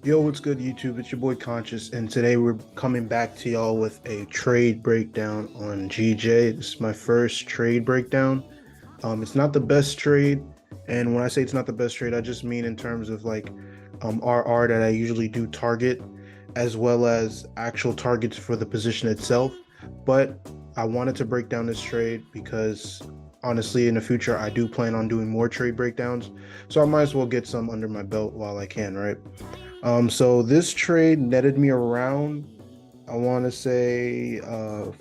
Yo, what's good, YouTube? It's your boy Conscious, and today we're coming back to y'all with a trade breakdown on GJ. This is my first trade breakdown. It's not the best trade, and when I say it's not the best trade, I just mean in terms of like RR that I usually do target, as well as actual targets for the position itself. But I wanted to break down this trade because honestly, in the future, I do plan on doing more trade breakdowns, so I might as well get some under my belt while I can, right? So this trade netted me around, I want to say, uh,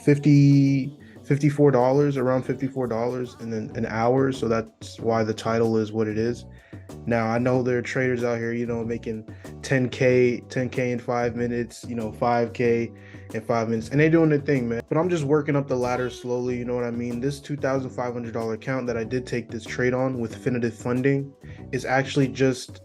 50, $54, around $54 in an hour. So that's why the title is what it is. Now, I know there are traders out here, making 10K in 5 minutes, 5K in 5 minutes, and they're doing their thing, man. But I'm just working up the ladder slowly, you know what I mean? This $2,500 account that I did take this trade on with definitive funding is actually just,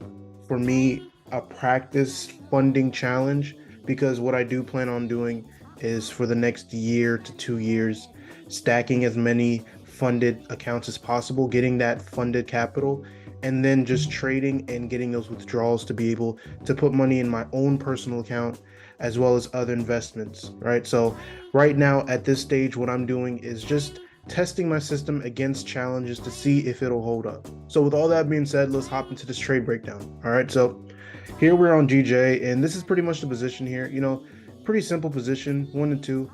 for me, a practice funding challenge, because what I do plan on doing is for the next year to 2 years, stacking as many funded accounts as possible, getting that funded capital, and then just trading and getting those withdrawals to be able to put money in my own personal account as well as other investments, right? So right now at this stage, what I'm doing is just testing my system against challenges to see if it'll hold up. So with all that being said, let's hop into this trade breakdown. All right, so here we're on GJ, and this is pretty much the position here. Pretty simple position, 1 and 2.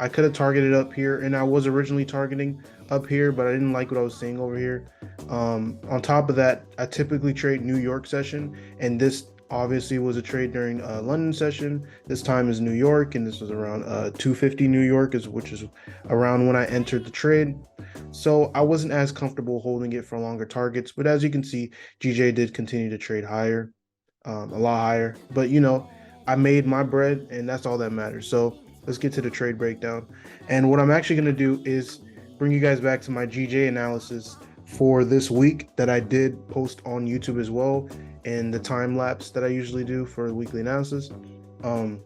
I could have targeted up here, and I was originally targeting up here, but I didn't like what I was seeing over here. On top of that, I typically trade New York session, and this obviously was a trade during London session. This time is New York, and this was around 250 New York, which is around when I entered the trade. So I wasn't as comfortable holding it for longer targets, but as you can see, GJ did continue to trade higher, a lot higher. But I made my bread, and that's all that matters. So let's get to the trade breakdown. And what I'm actually going to do is bring you guys back to my GJ analysis for this week that I did post on YouTube as well, and the time lapse that I usually do for the weekly analysis. Um,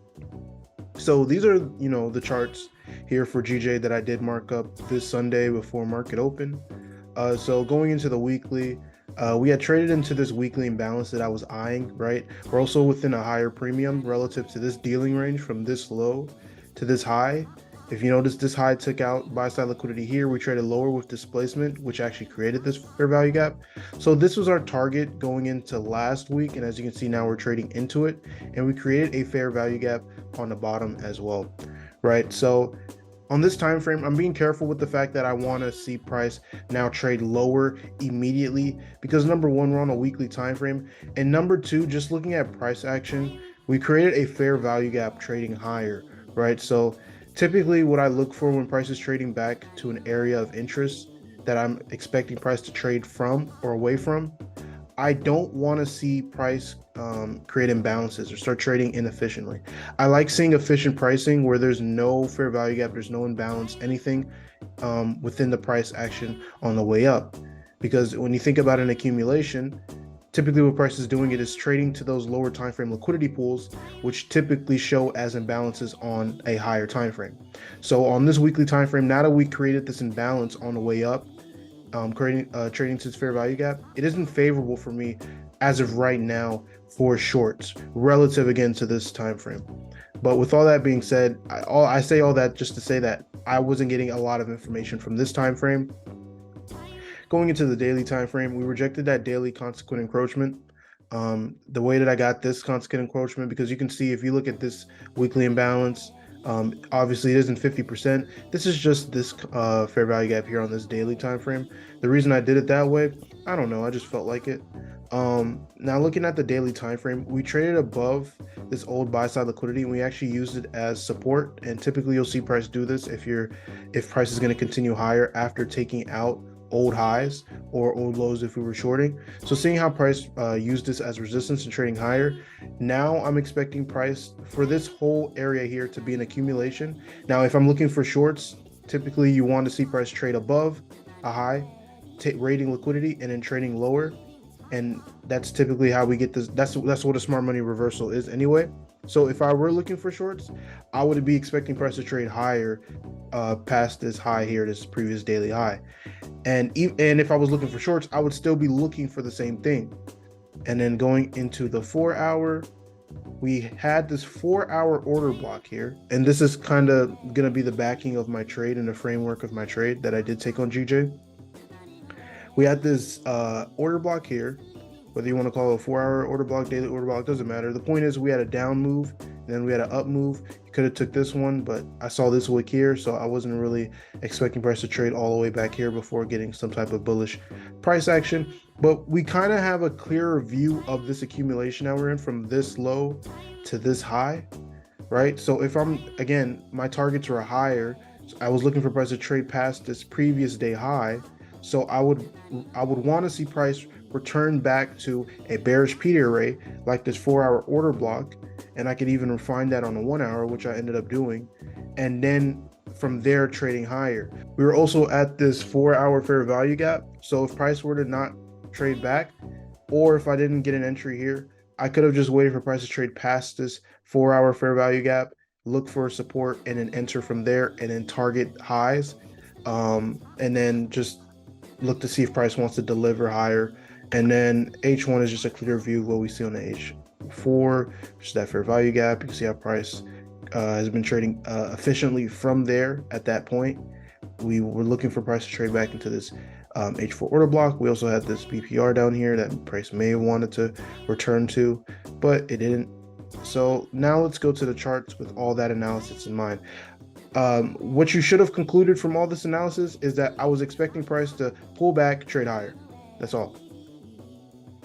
so these are, the charts here for GJ that I did mark up this Sunday before market open. So going into the weekly, we had traded into this weekly imbalance that I was eyeing, right? We're also within a higher premium relative to this dealing range from this low to this high. If you notice, this high took out buy side liquidity here. We traded lower with displacement, which actually created this fair value gap. So this was our target going into last week. And as you can see, now we're trading into it, and we created a fair value gap on the bottom as well, right? So on this time frame, I'm being careful with the fact that I want to see price now trade lower immediately, because number one, we're on a weekly time frame, and number two, just looking at price action, we created a fair value gap trading higher, right? So typically what I look for when price is trading back to an area of interest that I'm expecting price to trade from or away from, I don't want to see price create imbalances or start trading inefficiently. I like seeing efficient pricing where there's no fair value gap, there's no imbalance, anything within the price action on the way up. Because when you think about an accumulation, typically what price is doing, it is trading to those lower time frame liquidity pools, which typically show as imbalances on a higher time frame. So on this weekly time frame, now that we created this imbalance on the way up, trading to its fair value gap, it isn't favorable for me as of right now for shorts relative again to this time frame. But with all that being said, I say all that just to say that I wasn't getting a lot of information from this time frame. Going into the daily time frame, we rejected that daily consequent encroachment. The way that I got this consequent encroachment, because you can see if you look at this weekly imbalance, obviously it isn't 50%. This is just this fair value gap here on this daily time frame. The reason I did it that way, I don't know, I just felt like it. Now looking at the daily time frame, we traded above this old buy side liquidity, and we actually used it as support. And typically you'll see price do this if price is going to continue higher after taking out old highs or old lows if we were shorting. So seeing how price used this as resistance and trading higher, now I'm expecting price for this whole area here to be an accumulation. Now if I'm looking for shorts, typically you want to see price trade above a high, rating liquidity, and then trading lower. And that's typically how we get this. That's what a smart money reversal is anyway. So if I were looking for shorts, I would be expecting price to trade higher past this high here, this previous daily high. And if I was looking for shorts, I would still be looking for the same thing. And then going into the 4 hour, we had this 4 hour order block here. And this is kind of going to be the backing of my trade and the framework of my trade that I did take on GJ. We had this order block here, whether you want to call it a 4 hour order block, daily order block, doesn't matter. The point is we had a down move, and then we had an up move. You could have took this one, but I saw this wick here, so I wasn't really expecting price to trade all the way back here before getting some type of bullish price action. But we kind of have a clearer view of this accumulation that we're in from this low to this high, right? So if I'm, again, my targets were higher, so I was looking for price to trade past this previous day high. So I would want to see price return back to a bearish P array like this 4 hour order block, and I could even refine that on a 1 hour, which I ended up doing, and then from there trading higher. We were also at this 4 hour fair value gap, so if price were to not trade back, or if I didn't get an entry here, I could have just waited for price to trade past this 4 hour fair value gap, look for support, and then enter from there, and then target highs, and then just look to see if price wants to deliver higher. And then H1 is just a clear view of what we see on the H4, which is that fair value gap. You can see how price has been trading efficiently from there at that point. We were looking for price to trade back into this H4 order block. We also had this BPR down here that price may have wanted to return to, but it didn't. So now let's go to the charts with all that analysis in mind. What you should have concluded from all this analysis is that I was expecting price to pull back, trade higher. That's all.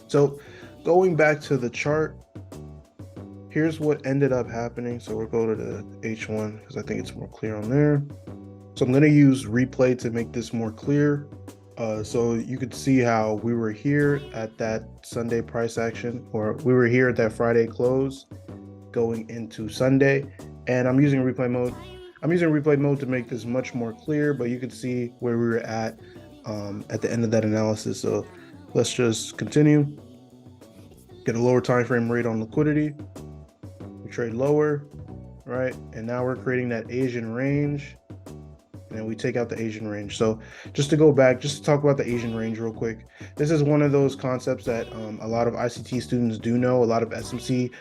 So going back to the chart, here's what ended up happening. So we'll go to the H1 because I think it's more clear on there. So I'm going to use replay to make this more clear. So you could see how we were here at that Sunday price action, or we were here at that Friday close going into Sunday. And I'm using replay mode. I'm using replay mode to make this much more clear, but you can see where we were at the end of that analysis. So let's just continue. Get a lower time frame rate on liquidity. We trade lower, right? And now we're creating that Asian range. And then we take out the Asian range. So just to go back, just to talk about the Asian range real quick. This is one of those concepts that a lot of ICT students do know, a lot of SMC,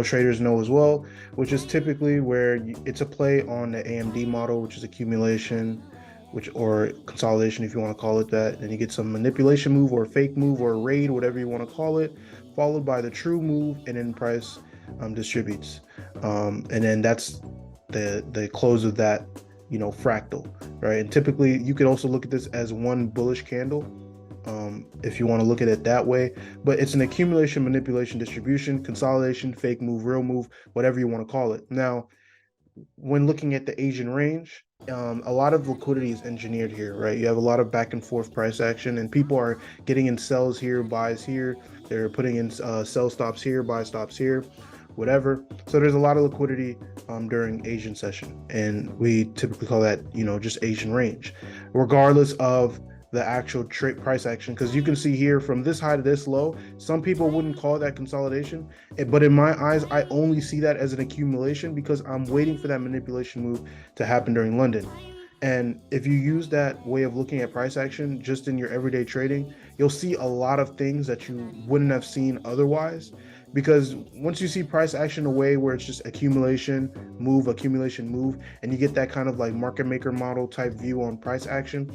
traders know as well, which is typically where it's a play on the AMD model, which is accumulation, or consolidation, if you want to call it that. And you get some manipulation move or fake move or raid, whatever you want to call it, followed by the true move, and then price distributes. And then that's the close of that fractal, right? And typically you could also look at this as one bullish candle, if you want to look at it that way, but it's an accumulation, manipulation, distribution, consolidation, fake move, real move, whatever you want to call it. Now, when looking at the Asian range, a lot of liquidity is engineered here, right? You have a lot of back and forth price action, and people are getting in sells here, buys here. They're putting in sell stops here, buy stops here, whatever. So there's a lot of liquidity during Asian session, and we typically call that just Asian range, regardless of the actual trade price action, because you can see here from this high to this low, some people wouldn't call that consolidation, but in my eyes I only see that as an accumulation because I'm waiting for that manipulation move to happen during London. And if you use that way of looking at price action just in your everyday trading, you'll see a lot of things that you wouldn't have seen otherwise. Because once you see price action a way where it's just accumulation, move, and you get that kind of like market maker model type view on price action,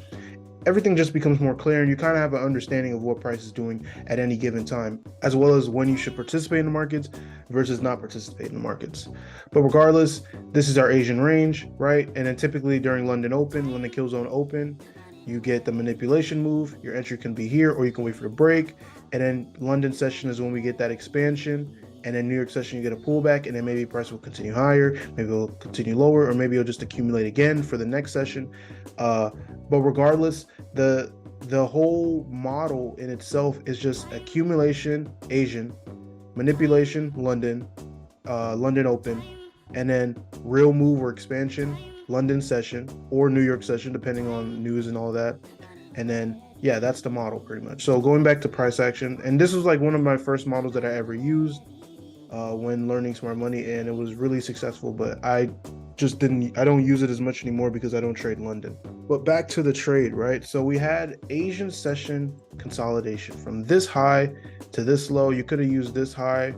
everything just becomes more clear, and you kind of have an understanding of what price is doing at any given time, as well as when you should participate in the markets versus not participate in the markets. But regardless, this is our Asian range, right? And then typically during London Kill Zone Open, you get the manipulation move. Your entry can be here, or you can wait for the break. And then London session is when we get that expansion. And then New York session, you get a pullback, and then maybe price will continue higher, maybe it'll continue lower, or maybe it'll just accumulate again for the next session. But regardless, the whole model in itself is just accumulation, Asian, manipulation, London, London Open, and then real move or expansion, London session or New York session, depending on news and all that. And then, yeah, that's the model pretty much. So going back to price action, and this was like one of my first models that I ever used. when learning smart money, and it was really successful. But I don't use it as much anymore because I don't trade London. But back to the trade, right? So we had Asian session consolidation from this high to this low. You could have used this high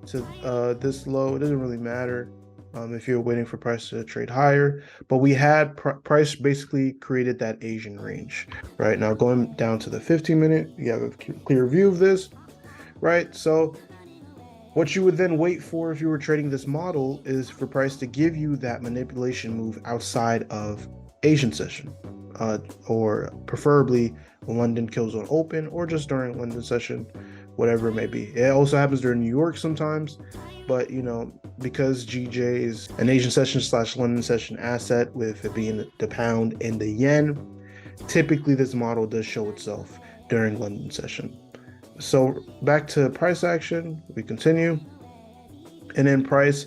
to this low. It doesn't really matter if you're waiting for price to trade higher. But we had price basically created that Asian range, right? Now going down to the 15-minute, you have a clear view of this, right? So what you would then wait for if you were trading this model is for price to give you that manipulation move outside of Asian session, or preferably London kills on open or just during London session, whatever it may be. It also happens during New York sometimes, but because GJ is an Asian session / London session asset, with it being the pound and the yen, typically this model does show itself during London session. So back to price action, we continue, and then price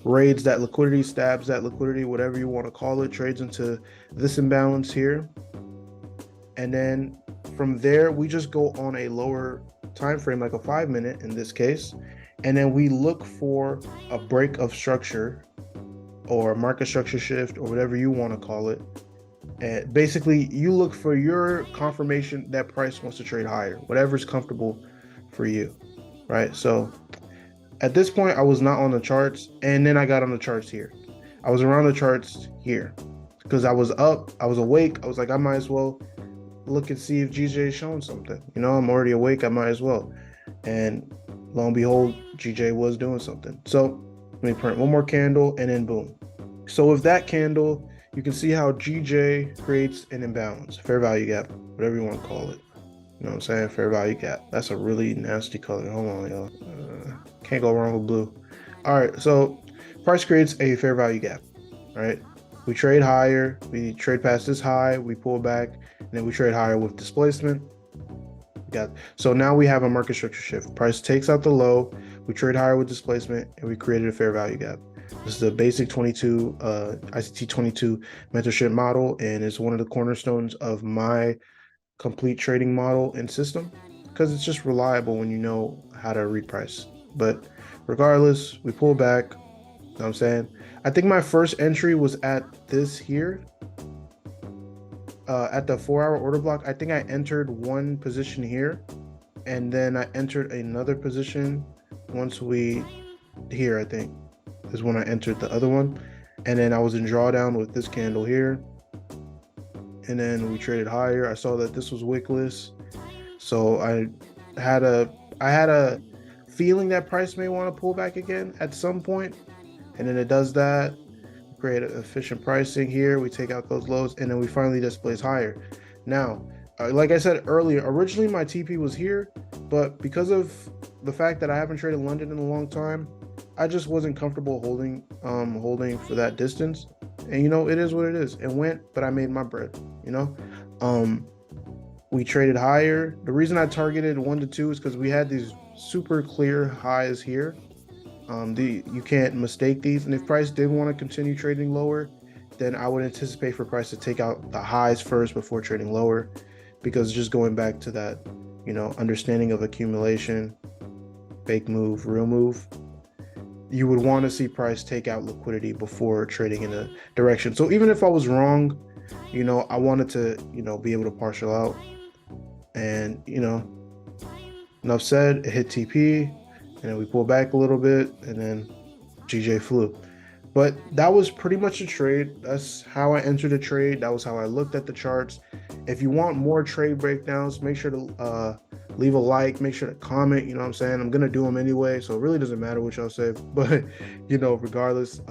raids that liquidity, stabs that liquidity, whatever you want to call it, trades into this imbalance here. And then from there, we just go on a lower time frame, like a 5-minute in this case, and then we look for a break of structure or market structure shift or whatever you want to call it. And basically, you look for your confirmation that price wants to trade higher, whatever's comfortable for you, right? So at this point, I was not on the charts, and then I got on the charts here. I was around the charts here because I was up, I was awake. I was like, I might as well look and see if GJ is showing something. I'm already awake, I might as well. And lo and behold, GJ was doing something. So let me print one more candle, and then boom. So with that candle, you can see how GJ creates an imbalance, fair value gap, whatever you want to call it. You know what I'm saying? Fair value gap. That's a really nasty color. Hold on, y'all. Can't go wrong with blue. All right, so price creates a fair value gap, right? We trade higher, we trade past this high, we pull back, and then we trade higher with displacement. So now we have a market structure shift. Price takes out the low, we trade higher with displacement, and we created a fair value gap. This is the basic ICT 22 mentorship model, and it's one of the cornerstones of my complete trading model and system because it's just reliable when you know how to read price. But regardless, we pull back. You know what I'm saying? I think my first entry was at this here, at the 4-hour order block. I think I entered one position here, and then I entered another position once here, I think is when I entered the other one. And then I was in drawdown with this candle here. And then we traded higher. I saw that this was wickless. So I had a feeling that price may want to pull back again at some point. And then it does that. Create efficient pricing here. We take out those lows, and then we finally displace higher. Now, like I said earlier, originally my TP was here, but because of the fact that I haven't traded London in a long time, I just wasn't comfortable holding for that distance. And it is what it is. It went, but I made my bread. We traded higher. The reason I targeted 1 to 2 is because we had these super clear highs here. You can't mistake these. And if price did want to continue trading lower, then I would anticipate for price to take out the highs first before trading lower, because just going back to that, understanding of accumulation, fake move, real move, you would want to see price take out liquidity before trading in a direction. So even if I was wrong, I wanted to, be able to partial out. And, enough said, it hit TP, and then we pulled back a little bit, and then GJ flew. But that was pretty much a trade. That's how I entered the trade. That was how I looked at the charts. If you want more trade breakdowns, make sure to leave a like, make sure to comment. You know what I'm saying? I'm going to do them anyway, so it really doesn't matter what y'all say. But, regardless,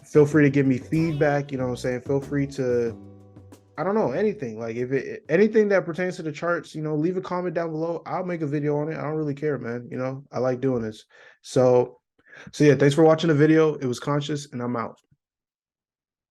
feel free to give me feedback. You know what I'm saying? Feel free to, I don't know, anything. Like anything that pertains to the charts, leave a comment down below. I'll make a video on it. I don't really care, man. I like doing this. So yeah, thanks for watching the video. It was Conscious, and I'm out.